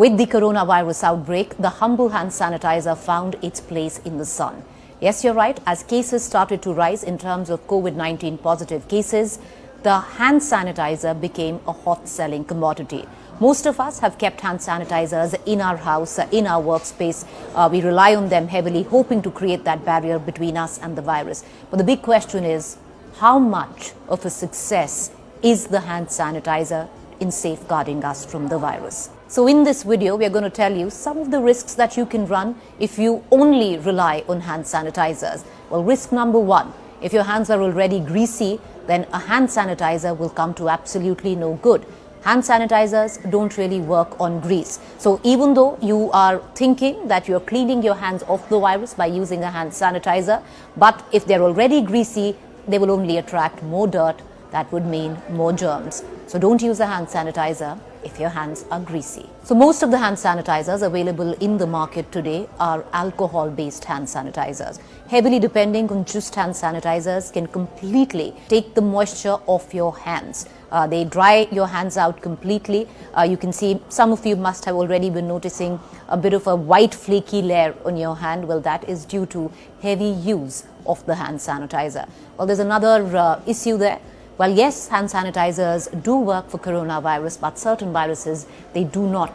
With the coronavirus outbreak, the humble hand sanitizer found its place in the sun. Yes, you're right. As cases started to rise in terms of COVID-19 positive cases, the hand sanitizer became a hot-selling commodity. Most of us have kept hand sanitizers in our house, in our workspace. We rely on them heavily, hoping to create that barrier between us and the virus. But the big question is, how much of a success is the hand sanitizer in safeguarding us from the virus? So in this video, we are going to tell you some of the risks that you can run if you only rely on hand sanitizers. Well, risk number one, if your hands are already greasy, then a hand sanitizer will come to absolutely no good. Hand sanitizers don't really work on grease. So even though you are thinking that you're cleaning your hands off the virus by using a hand sanitizer, but if they're already greasy, they will only attract more dirt. That would mean more germs. So don't use a hand sanitizer if your hands are greasy. So most of the hand sanitizers available in the market today are alcohol-based hand sanitizers. Heavily depending on just hand sanitizers can completely take the moisture off your hands. They dry your hands out completely. You can see some of you must have already been noticing a bit of a white flaky layer on your hand. Well, that is due to heavy use of the hand sanitizer. Well, there's another issue there. Well, yes, hand sanitizers do work for coronavirus, but certain viruses they do not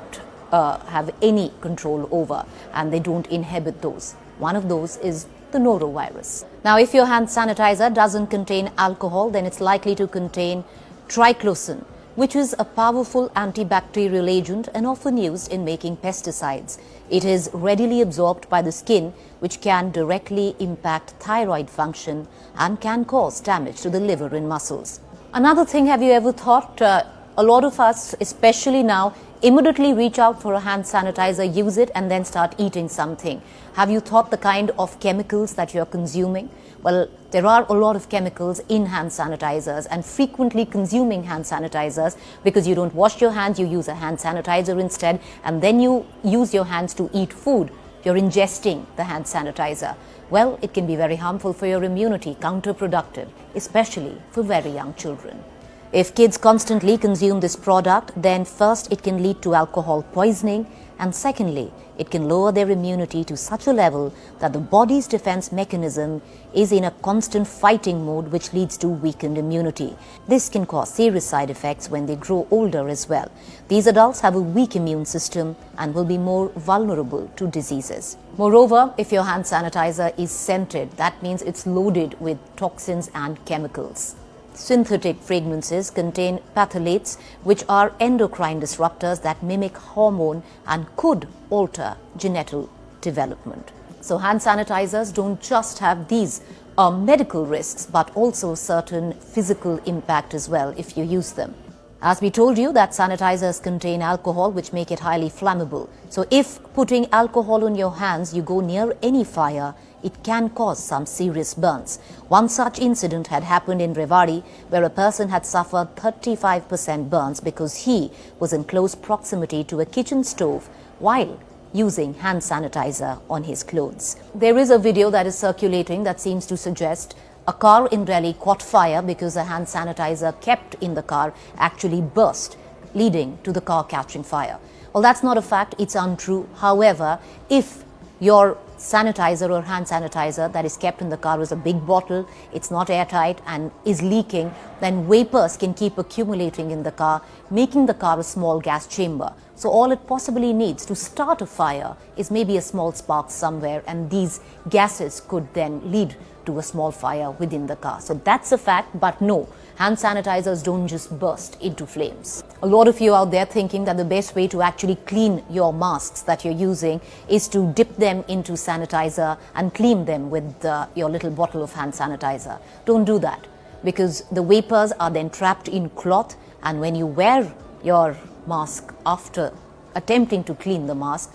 have any control over, and they don't inhibit those. One of those is the norovirus. Now, if your hand sanitizer doesn't contain alcohol, then it's likely to contain triclosan, which is a powerful antibacterial agent and often used in making pesticides. It is readily absorbed by the skin, which can directly impact thyroid function and can cause damage to the liver and muscles. Another thing, have you ever thought, a lot of us, especially now, immediately reach out for a hand sanitizer, use it, and then start eating something. Have you thought the kind of chemicals that you're consuming? Well, there are a lot of chemicals in hand sanitizers, and frequently consuming hand sanitizers because you don't wash your hands, you use a hand sanitizer instead, and then you use your hands to eat food. You're ingesting the hand sanitizer. Well, it can be very harmful for your immunity, counterproductive, especially for very young children. If kids constantly consume this product, then first it can lead to alcohol poisoning, and secondly, it can lower their immunity to such a level that the body's defense mechanism is in a constant fighting mode, which leads to weakened immunity. This can cause serious side effects when they grow older as well. These adults have a weak immune system and will be more vulnerable to diseases. Moreover, if your hand sanitizer is scented, that means it's loaded with toxins and chemicals. Synthetic fragrances contain phthalates, which are endocrine disruptors that mimic hormone and could alter genital development. So hand sanitizers don't just have these medical risks, but also certain physical impact as well if you use them. As we told you, that sanitizers contain alcohol, which make it highly flammable. So if putting alcohol on your hands, you go near any fire, it can cause some serious burns. One such incident had happened in Rewari, where a person had suffered 35% burns because he was in close proximity to a kitchen stove while using hand sanitizer on his clothes. There is a video that is circulating that seems to suggest a car in Delhi caught fire because a hand sanitizer kept in the car actually burst, leading to the car catching fire. Well, that's not a fact, it's untrue. However, if your sanitizer or hand sanitizer that is kept in the car is a big bottle, it's not airtight and is leaking, then vapors can keep accumulating in the car, making the car a small gas chamber. So all it possibly needs to start a fire is maybe a small spark somewhere, and these gases could then lead to a small fire within the car. So that's a fact, but no, hand sanitizers don't just burst into flames. A lot of you out there thinking that the best way to actually clean your masks that you're using is to dip them into sanitizer and clean them with your little bottle of hand sanitizer. Don't do that, because the vapors are then trapped in cloth, and when you wear your mask after attempting to clean the mask,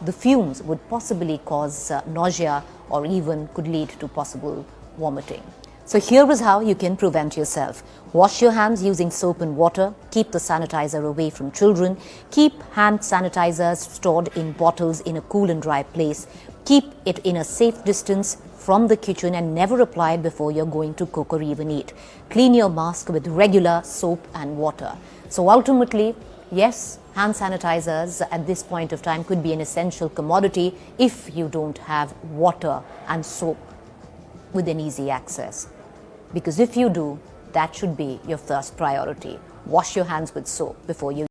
the fumes would possibly cause nausea or even could lead to possible vomiting. So here is how you can prevent yourself. Wash your hands using soap and water. Keep the sanitizer away from children. Keep hand sanitizers stored in bottles in a cool and dry place. Keep it in a safe distance from the kitchen and never apply it before you're going to cook or even eat. Clean your mask with regular soap and water. So ultimately, Yes, hand sanitizers at this point of time could be an essential commodity if you don't have water and soap within easy access. Because if you do, that should be your first priority. Wash your hands with soap before you